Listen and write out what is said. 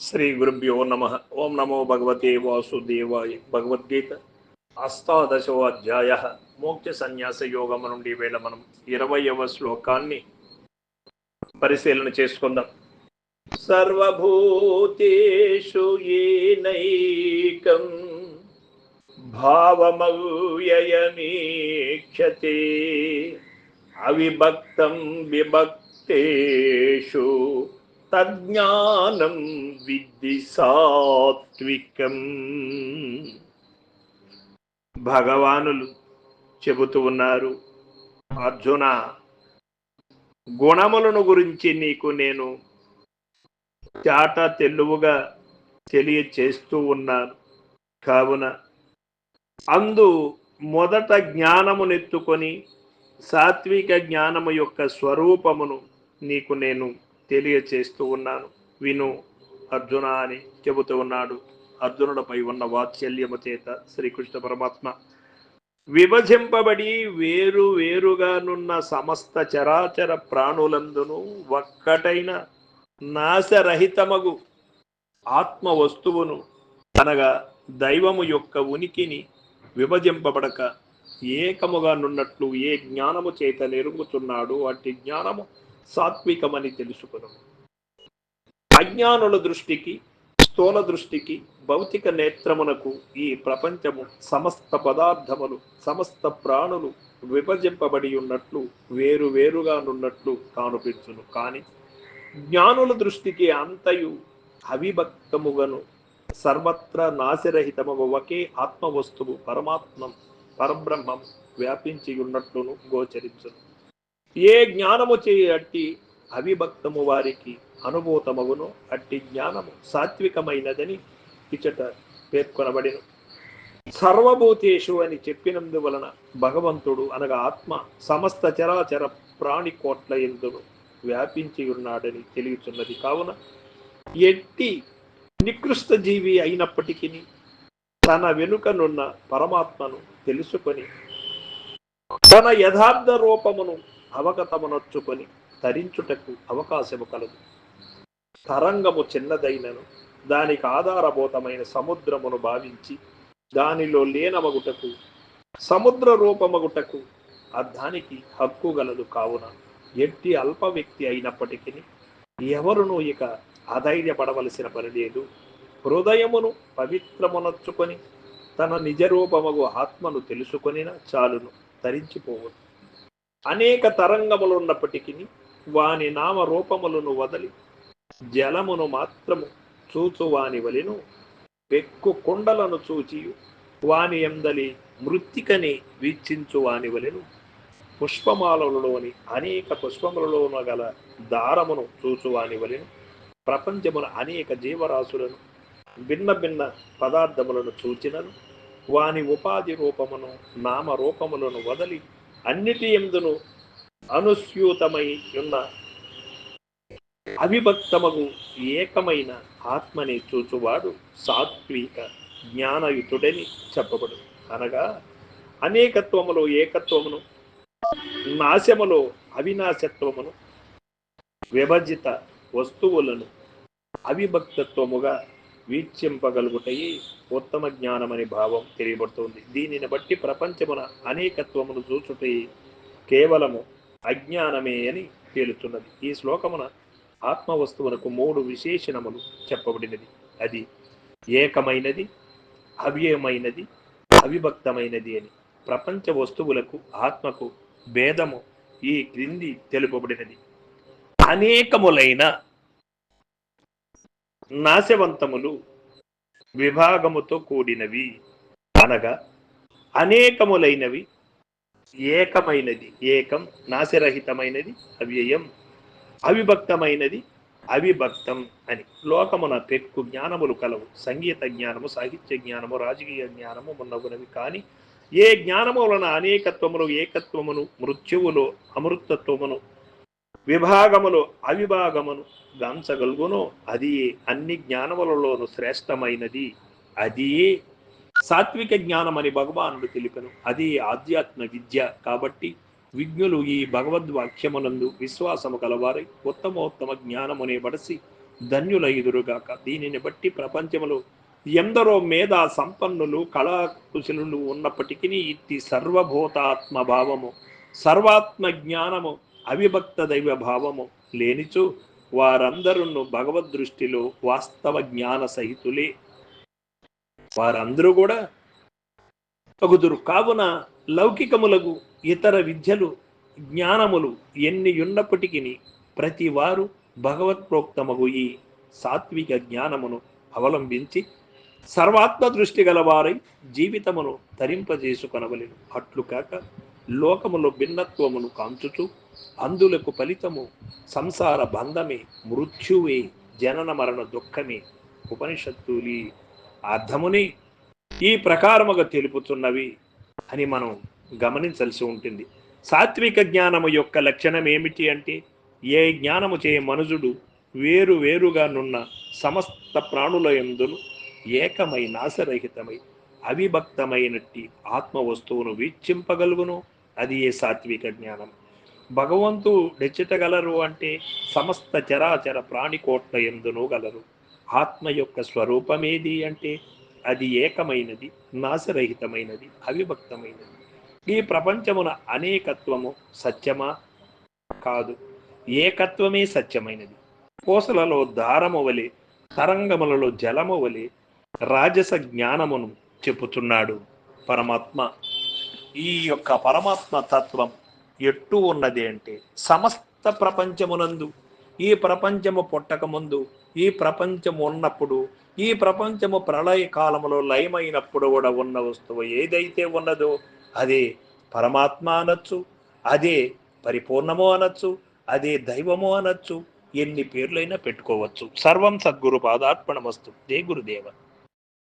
శ్రీ గురుభ్యో నమ. ఓం నమో భగవతే వాసుదేవాయ. భగవద్గీత అష్టాదశో అధ్యాయ మోక్ష సన్యాస యోగము నుండి వేళ మనం 20వ శ్లోకాన్ని పరిశీలన చేసుకుందాం. సర్వభూతేషు ఏనైకం భావమవ్యయమీక్షతే అవిభక్తం విభక్తేషు తజ్ఞానం విద్ధి సాత్వికం. భగవానులు చెబుతూ ఉన్నారు, అర్జున, గుణములను గురించి నీకు నేను చాట తెలువుగా తెలియచేస్తూ ఉన్నాను. కావున అందు మొదట జ్ఞానమునెత్తుకొని సాత్విక జ్ఞానము యొక్క స్వరూపమును నీకు నేను తెలియచేస్తూ ఉన్నాను. విను అర్జున అని చెబుతూ ఉన్నాడు. అర్జునుడిపై ఉన్న వాత్సల్యము చేత శ్రీకృష్ణ పరమాత్మ విభజింపబడి వేరు వేరుగానున్న సమస్త చరాచర ప్రాణులందును ఒక్కటైన నాశరహితమగు ఆత్మ వస్తువును అనగా దైవము యొక్క ఉనికిని విభజింపబడక ఏకముగా నున్నట్లు ఏ జ్ఞానము చేత నెరుగుతున్నాడు అట్టి జ్ఞానము సాత్వికమని తెలుసుకును. అజ్ఞానుల దృష్టికి, స్థూల దృష్టికి, భౌతిక నేత్రమునకు ఈ ప్రపంచము సమస్త పదార్థములు, సమస్త ప్రాణులు విభజింపబడి ఉన్నట్లు వేరు వేరుగా నున్నట్లు కానుపించును. కానీ జ్ఞానుల దృష్టికి అంతయు అవిభక్తముగను సర్వత్రా నాశరహితముగా ఒకే ఆత్మవస్తువు పరమాత్మం, పరబ్రహ్మం వ్యాపించి ఉన్నట్లును గోచరించును. ఏ జ్ఞానము చేయ అట్టి అవిభక్తము వారికి అనుభూతమగును అట్టి జ్ఞానము సాత్వికమైనదని ఇచట పేర్కొనబడిను. సర్వభూతేషు అని చెప్పినందువలన భగవంతుడు అనగా ఆత్మ సమస్త చరాచర ప్రాణి కోట్ల యందును వ్యాపించి ఉన్నాడని తెలియచున్నది. కావున ఎట్టి నికృష్ట జీవి అయినప్పటికీ తన వెనుకనున్న పరమాత్మను తెలుసుకొని తన యథార్థ రూపమును అవగతమునొచ్చుకొని తరించుటకు అవకాశము కలదు. తరంగము చిన్నదైనను దానికి ఆధారభూతమైన సముద్రమును భావించి దానిలో లీనమగుటకు, సముద్ర రూపమగుటకు దానికి హక్కు గలదు. కావున ఎట్టి అల్ప వ్యక్తి అయినప్పటికీ ఎవరునూ ఇక అధైర్యపడవలసిన పని లేదు. హృదయమును పవిత్రమునొచ్చుకొని తన నిజరూపమగు ఆత్మను తెలుసుకొనిన చాలును, తరించిపోవను. అనేక తరంగములున్నప్పటికీ వాని నామరూపములను వదలి జలమును మాత్రము చూచువాని వలెను పెక్కు కొండలను చూచి వాని ఎందలి మృత్తికని వీక్షించువాని వలెను పుష్పమాలలోని అనేక పుష్పములలోన గల దారమును చూచువాని వలెను ప్రపంచమున అనేక జీవరాశులను భిన్న భిన్న పదార్థములను చూచినను వాని ఉపాధి రూపమును నామరూపములను వదలి అన్నిటి యందును అనుస్యూతమై ఉన్న అవిభక్తమగు ఏకమైన ఆత్మని చూచువాడు సాత్విక జ్ఞానయుతుడని చెప్పబడు. అనగా అనేకత్వములో ఏకత్వమును, నాశములో అవినాశత్వమును, విభజిత వస్తువులను అవిభక్తత్వముగా వీక్షింపగలుగుటయి ఉత్తమ జ్ఞానమని భావం తెలియబడుతుంది. దీనిని బట్టి ప్రపంచమున అనేకత్వమును చూచుటయి కేవలము అజ్ఞానమే అని తేలుతున్నది. ఈ శ్లోకమున ఆత్మవస్తువునకు 3 విశేషణములు చెప్పబడినది. అది ఏకమైనది, అవ్యయమైనది, అవిభక్తమైనది అని. ప్రపంచ వస్తువులకు ఆత్మకు భేదము ఈ క్రింది తెలుపబడినది. అనేకములైన నాశవంతములు విభాగముతో కూడినవి, అనగా అనేకములైనవి ఏకమైనది, ఏకం నాశరహితమైనది, అవ్యయం అవిభక్తమైనది, అవిభక్తం అని. లోకమున పెక్కు జ్ఞానములు కలవు. సంగీత జ్ఞానము, సాహిత్య జ్ఞానము, రాజకీయ జ్ఞానము మున్నగునవి. కానీ ఏ జ్ఞానము వలన అనేకత్వమును, ఏకత్వమును, మృత్యువులో అమృతత్వమును, విభాగములో అవిభాగమును గాంచగలుగునో అది అన్ని జ్ఞానములలోనూ శ్రేష్టమైనది. అది సాత్విక జ్ఞానమని భగవానుడు తెలిపను. అది ఆధ్యాత్మ విద్య. కాబట్టి విజ్ఞులు ఈ భగవద్వాక్యమునందు విశ్వాసము కలవారై ఉత్తమోత్తమ జ్ఞానమునే బడసి ధన్యులైదురుగాక. దీనిని బట్టి ప్రపంచంలో ఎందరో మేధా సంపన్నులు కళాకుశలులు ఉన్నప్పటికీ ఇట్టి సర్వభూతాత్మ భావము, సర్వాత్మ జ్ఞానము, అవిభక్త దైవ భావము లేనిచో వారందరూ భగవద్ దృష్టిలో వాస్తవ జ్ఞాన సహితులే. వారందరూ కూడా తగుదురు. కావున లౌకికములకు ఇతర విద్యలు జ్ఞానములు ఎన్ని ఉన్నప్పటికీ ప్రతి వారు భగవత్ప్రోక్తమగు ఈ సాత్విక జ్ఞానమును అవలంబించి సర్వాత్మ దృష్టి గలవారై జీవితమును తరింపజేసుకొనవలెను. అట్లు కాక లోకములో భిన్నత్వమును కాంచుచు అందులకు ఫలితము సంసార బంధమే, మృత్యువే, జనన మరణ దుఃఖమే ఉపనిషత్తులి అర్థముని ఈ ప్రకారముగా తెలుపుతున్నవి అని మనం గమనించాల్సి ఉంటుంది. సాత్విక జ్ఞానము యొక్క లక్షణం ఏమిటి అంటే, ఏ జ్ఞానము చే మనుజుడు వేరు వేరుగా నున్న సమస్త ప్రాణుల యందును ఏకమై నాశరహితమై అవిభక్తమైనట్టి ఆత్మ వస్తువును వీక్షింపగలుగును, అది ఏ సాత్విక జ్ఞానం. భగవంతుడు నెచ్చటగలరు అంటే సమస్త చరాచర ప్రాణికోట్ల యందును గలరు. ఆత్మ యొక్క స్వరూపమేది అంటే అది ఏకమైనది, నాశరహితమైనది, అవిభక్తమైనది. ఈ ప్రపంచమున అనేకత్వము సత్యమా? కాదు, ఏకత్వమే సత్యమైనది. కోసలలో దారము వలె, తరంగములలో జలము వలె రాజస జ్ఞానమును చెప్పుతున్నాడు పరమాత్మ. ఈ యొక్క పరమాత్మ తత్వం ఎట్టు ఉన్నది అంటే, సమస్త ప్రపంచమునందు, ఈ ప్రపంచము పుట్టకముందు, ఈ ప్రపంచము ఉన్నప్పుడు, ఈ ప్రపంచము ప్రళయ కాలములో లయమైనప్పుడు కూడా ఉన్న వస్తువు ఏదైతే ఉన్నదో అదే పరమాత్మ అనొచ్చు, అదే పరిపూర్ణము అనొచ్చు, అదే దైవము అనొచ్చు, ఎన్ని పేర్లైనా పెట్టుకోవచ్చు. సర్వం సద్గురు పాదార్పణమస్తు. జై గురుదేవ.